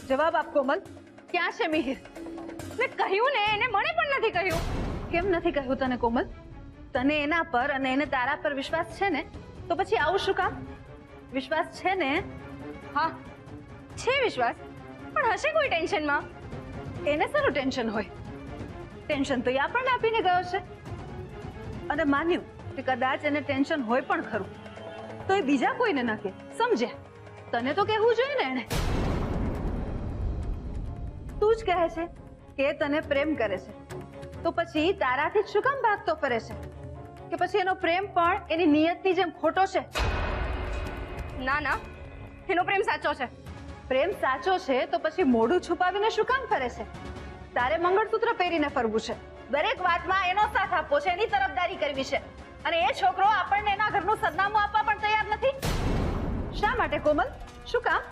જવાબ આપ કોમલ, ક્યાં છે મિહિર? મેં કહ્યું ને, એને મને પણ નથી કહ્યું. કેમ નથી કહ્યું તને કોમલ? તને એના પર અને એને તારા પર વિશ્વાસ છે ને, તો પછી આવું શું કામ? વિશ્વાસ છે ને? હા છે વિશ્વાસ, પણ હશે કોઈ ટેન્શનમાં. એને શાનું ટેન્શન હોય? ટેન્શન તો એ આપણને આપીને ગયો છે. અને માન્યું કે કદાચ એને ટેન્શન હોય પણ ખરું, તો એ બીજા કોઈને ન કહે. સમજ્યા? તને તો કહેવું જોઈએ ને એને. તું જ કહે છે કે તને પ્રેમ કરે છે, તો પછી તારાથી જ શું કામ ભાગતો ફરે છે? કે પછી એનો પ્રેમ પણ એની નિયતની જેમ ખોટો છે? ના ના, એનો પ્રેમ સાચો છે. પ્રેમ સાચો છે તો પછી મોઢું છુપાવીને શું કામ ફરે છે? તારે મંગળસૂત્ર પહેરીને ફરવું છે, દરેક વાતમાં એનો સાથ આપવો છે, એની તરફદારી કરવી છે. અને એ છોકરો આપણને એના ઘરનું સરનામું આપવા પણ તૈયાર નથી. શા માટે કોમલ? શું કામ?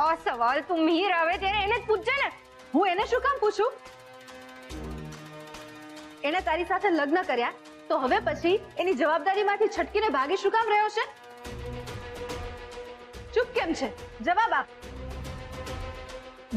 આ સવાલ તું મિહિર આવે ત્યારે એને જ પૂછજે ને. હું એને શું કામ પૂછું? એને તારી સાથે લગ્ન કર્યા તો હવે પછી એની જવાબદારીમાંથી છટકીને ભાગી શું કામ રહ્યો છે? ચૂપ કેમ છે? જવાબ આપ.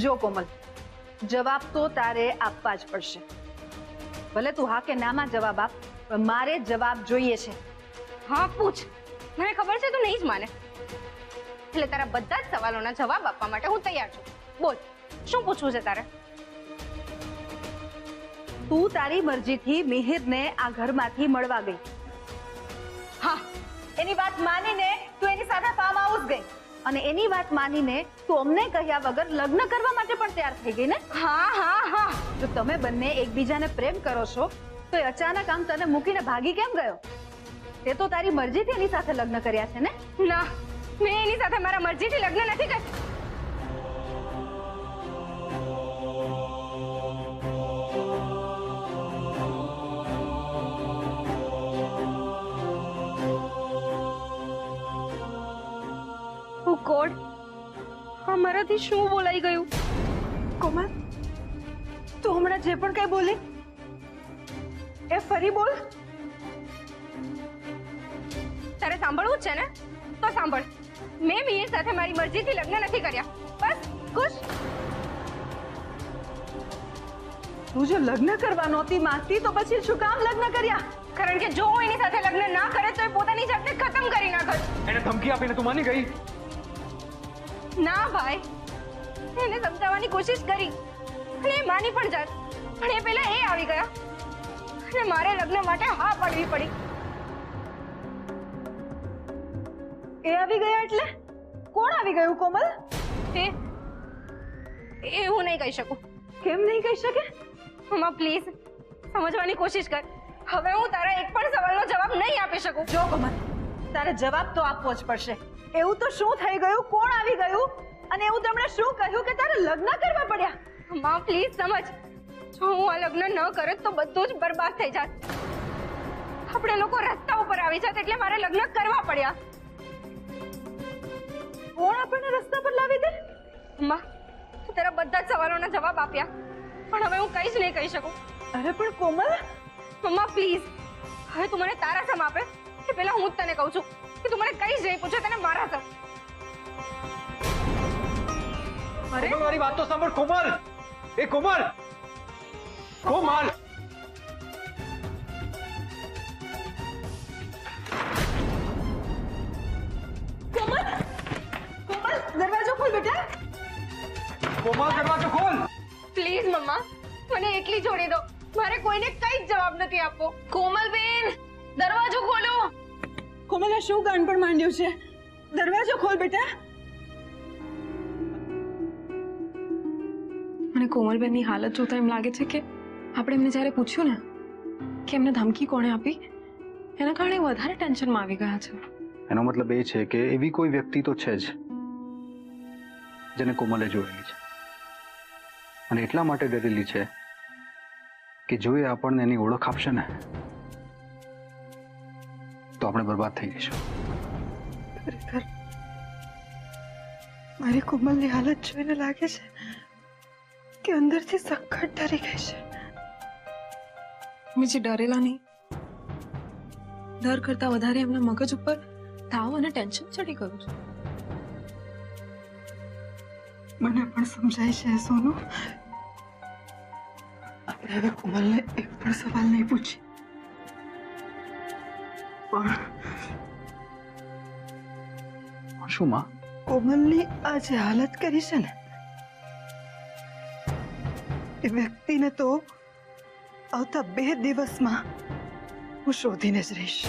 જો કોમલ, જવાબ તો તારે આપવા જ પડશે. ભલે તું હા કે નામાં જવાબ આપ, પણ મારે જવાબ જોઈએ છે. હા પૂછ, મને ખબર છે તું નહીં જ માને. એટલે તારા બધા જ સવાલોના જવાબ આપવા માટે હું તૈયાર છું. બોલ, શું પૂછવું છે તારે? તું તારી મરજીથી મિહિરને આ ઘરમાંથી મળવા ગઈ. હા, એની વાત માનીને તું એની સાથે ફાર્મ હાઉસ ગઈ, અને એની વાત માનીને તું અમને કહ્યા વગર લગ્ન કરવા માટે પણ તૈયાર થઈ ગઈ ને? હા હા હા. જો તમે બંને એકબીજાને પ્રેમ કરો છો તો એ અચાનક આમ તને મૂકીને ભાગી કેમ ગયો? તે તો તારી મરજીથી એની સાથે લગ્ન કર્યા છે ને? ના, મેં એની સાથે મારા મરજીથી લગ્ન નથી કર્યા. ઓ ગોડ, અમારાથી શું બોલાઈ ગયું? કોમલ, તું હમણાં જે પણ કઈ બોલી એ ફરી બોલ. તારે સાંભળવું જ છે ને? તો સાંભળ. મેં મિહિર સાથે મારી મરજીથી લગ્ન નથી કર્યા. બસ ખુશ. તું જો લગ્ન કરવા નહોતી માંગતી તો પછી શું કામ લગ્ન કર્યા? કારણ કે જો હું એની સાથે લગ્ન ના કરે તો એ પોતાની જાતને ખતમ કરી નાખત. એને ધમકી આપીને તું માની ગઈ? ના ભાઈ, એને સમજાવવાની કોશિશ કરી અને એ માની પણ જાત, પણ એ પહેલા એ આવી ગયા અને મારે લગ્ન માટે હા પાડવી પડી. એ આવી ગયા એટલે કોણ આવી ગયું કોમલ? એ હું નહીં કહી શકું. કેમ નહીં કહી શકે? મમ્મા પ્લીઝ સમજવાની કોશિશ કર. હવે હું તારા એક પણ સવાલનો જવાબ નહીં આપી શકું. જો કોમલ, તારે જવાબ તો આપવો જ પડશે. એવું તો શું થઈ ગયું? કોણ આવી ગયું? અને એવું તેમણે શું કહ્યું કે તારે લગ્ન કરવા પડ્યા? મમ્મા પ્લીઝ સમજ. જો હું આ લગ્ન ન કરત તો બધું જ બરબાદ થઈ જાત. આપણે લોકો રસ્તા ઉપર આવી જાત એટલે મારે લગ્ન કરવા પડ્યા. કોણ આપણને રસ્તા પર લાવી દે? મમ્મા, તું તારા બધા જ સવાલોના જવાબ આપ્યા, પણ હવે હું કંઈ જ નહીં કહી શકું. અરે પણ કોમલ, મમ્મા પ્લીઝ, હવે તું મને તારા સમ આપે કે પેલા હું જ તને કહું છું કે તું મને કઈ જ નહીં પૂછે તને મારા સમ. અરે કોમલ, મારી વાત તો સાંભળ. કોમલ, એ કોમલ, કોમલ. કોમલ, કોમલ, દરવાજો ખોલ બેટા. કોમલ, દરવાજો ખોલ. પ્લીઝ મમ્મા, મને એકલી છોડી દો. મારે કોઈને કઈ જ જવાબ નથી આપવો. કોમલબેન, દરવાજો ખોલો. કોમલ, આ શું ગાન પણ માંડ્યું છે? દરવાજો ખોલ બેટા. મને કોમલબેનની હાલત જોતા એમ લાગે છે કે આપણે એમને જ્યારે પૂછ્યું ને કે એમને ધમકી કોણે આપી, એના કારણે વધારે ટેન્શનમાં આવી ગયા છે. એનો મતલબ એ છે કે એવી કોઈ વ્યક્તિ તો છે જ જેને કોમલે જોયેલી છે, અને એટલા માટે ડરેલી છે કે જો એ આપણને એની ઓળખ આપશે ને તો આપણે બરબાદ થઈ જઈશું. ખરેખર મારી કોમલની હાલત જોઈને લાગે છે કે અંદરથી સખત ડરી ગઈ છે. બીજી ડરેલા નહીં, ડર કરતા વધારે એમના મગજ ઉપર તાવ અને ટેન્શન ચડી ગયું છે. મને પણ સમજાય છે સોનુ. આપણે હવે કોમલને એક પણ સવાલ નહીં પૂછીએ. પણ શું માં? કોમલની આ જે હાલત કરી છે ને, એ વ્યક્તિને તો આવતા 2 દિવસમાં હું શોધીને જ રહીશ.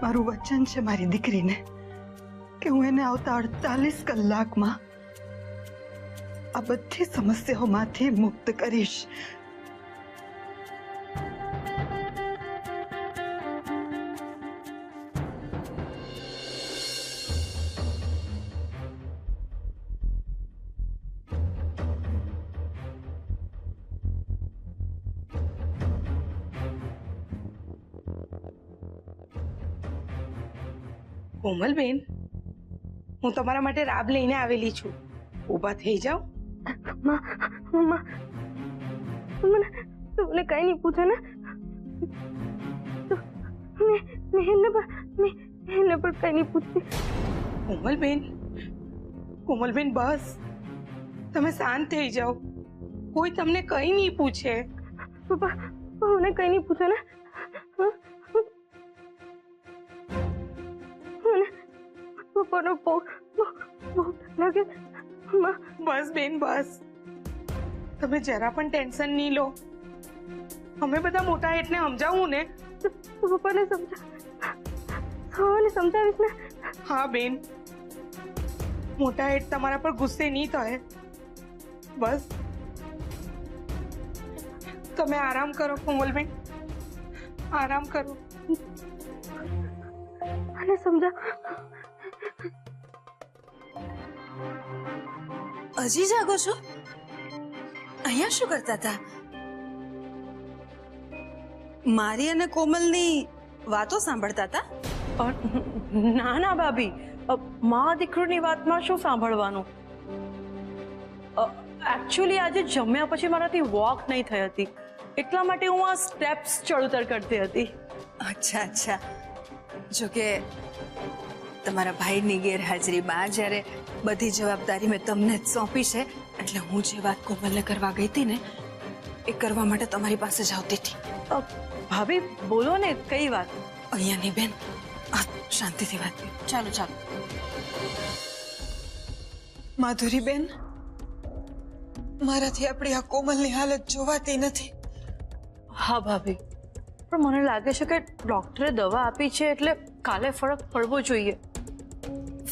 મારું વચન છે મારી દીકરીને કે હું એને આવતા 48 કલાકમાં આ બધી સમસ્યાઓમાંથી મુક્ત કરીશ. કોમલબેન, હું તમારા માટે રાબ લઈને આવેલી છું. ઊભા થઈ જાઓ. મમ્મા મને કઈ નહીં પૂછે ને. એને પણ કઈ નહીં પૂછતી. કોમલબેન બસ, તમે શાંત થઈ જાઓ. કોઈ તમને કઈ નહીં પૂછે. પપ્પા મને કઈ નહીં પૂછે ને. પપ્પાનો બહુ લાગે. બસ બેન બસ, તમે જરા પણ ટેન્શન નહીં લો. અમે બધા મોટા એટલે સમજાવું ને. પપ્પાને સમજાવીશ ને. હા બેન, મોટા એટ તમારા પર ગુસ્સે નહીં થાય. બસ તમે આરામ કરો કોમલબેન, આરામ કરો. અને સમજા. હજી જાગો છો? અહીંયા શું કરતા હતા? મારી અને કોમલની વાતો સાંભળતા હતા? ના ના ભાભી, મા દીકરીની વાતમાં શું સાંભળવાનું? એકચ્યુઅલી આજે જમ્યા પછી મારાથી વોક નહીં થઈ હતી, એટલા માટે હું આ સ્ટેપ્સ ચડઉતર કરતી હતી. અચ્છા અચ્છા. જોકે તમારા ભાઈની ગેરહાજરીમાં જ્યારે બધી જવાબદારી મેં તમને જ સોંપી છે, એટલે હું જે વાત કોમલને કરવા ગઈ હતી ને, એ કરવા માટે તમારી પાસે જ આવતી હતી. ભાભી બોલો ને, કઈ વાત? અહીંયાની બેન, શાંતિથી વાત કરી. ચાલો ચાલો. માધુરી બેન, મારાથી આપણી આ કોમલની હાલત જોવાતી નથી. હા ભાભી, પણ મને લાગે છે કે ડોક્ટરે દવા આપી છે એટલે કાલે ફરક પડવો જોઈએ.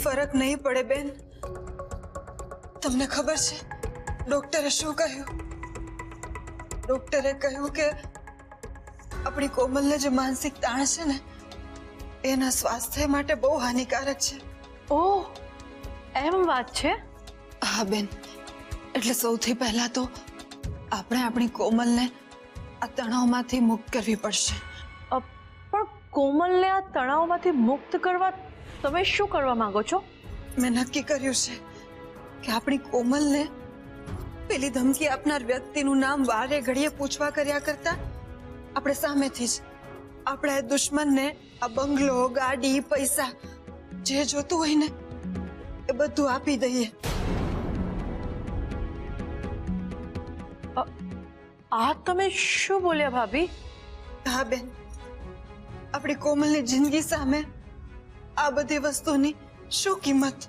ફરક નહીં પડે બેન. તમને ખબર છે ડોક્ટરે શું કહ્યું? ડોક્ટરે કહ્યું કે આપણી કોમલને જે માનસિક તાણ છે ને, એના સ્વાસ્થ્ય માટે બહુ હાનિકારક છે. ઓહ, એમ વાત છે? હા બેન, એટલે સૌથી પહેલા તો આપણે આપણી કોમલને આ તણાવમાંથી મુક્ત કરવી પડશે. પણ કોમલને આ તણાવમાંથી મુક્ત કરવા તમે શું કરવા માંગો છો? મેં નક્કી કર્યું છે કે આપણી કોમલને પેલી ધમકી આપનાર વ્યક્તિનું નામ વારે ઘડીએ પૂછવા કર્યા કરતા આપણે સામેથી જ આપણા દુશ્મનને આ બંગલો, ગાડી, પૈસા જે જોતું હોય ને એ બધું આપી દઈએ. આ તમે શું બોલ્યા ભાભી? હા બેન, આપણી કોમલની જિંદગી સામે આ બધી વસ્તુની શું કિંમત?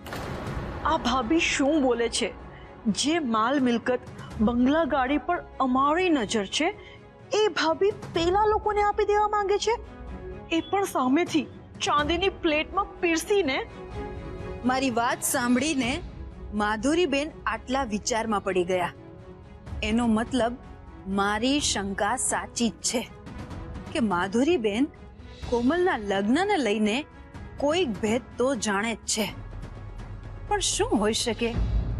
આ ભાભી શું બોલે છે? જે માલ મિલકત, બંગલા, ગાડી પર અમારી નજર છે, એ ભાભી પેલા લોકોને આપી દેવા માંગે છે, એ પણ સામેથી ચાંદીની પ્લેટમાં પીરસીને. મારી વાત સાંભળીને માધુરીબેન આટલા વિચારમાં પડી ગયા. એનો મતલબ મારી શંકા સાચી જ છે કે માધુરીબેન કોમલના લગ્નને લઈને કોઈક ભેદ તો જાણે જ છે. પણ શું હોઈ શકે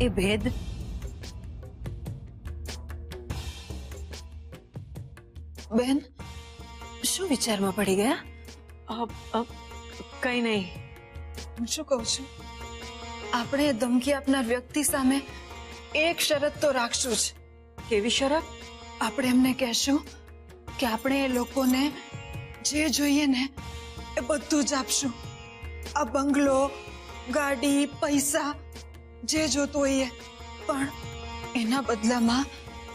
એ ભેદ? બેન, શું વિચારમાં પડી ગયા? કઈ નહીં. હું શું કહું છું, આપણે ધમકી આપનાર વ્યક્તિ સામે એક શરત તો રાખશું જ. કેવી શરત? આપણે એમને કહેશું કે આપણે એ લોકોને જે જોઈએ ને એ બધું જ આપશું. આ બંગલો, ગાડી, પૈસા જે જોતું હોય એ, પણ એના બદલામાં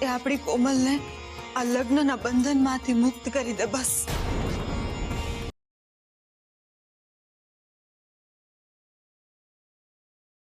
એ આપણી કોમલને આ લગ્નના બંધનમાંથી મુક્ત કરી દે બસ.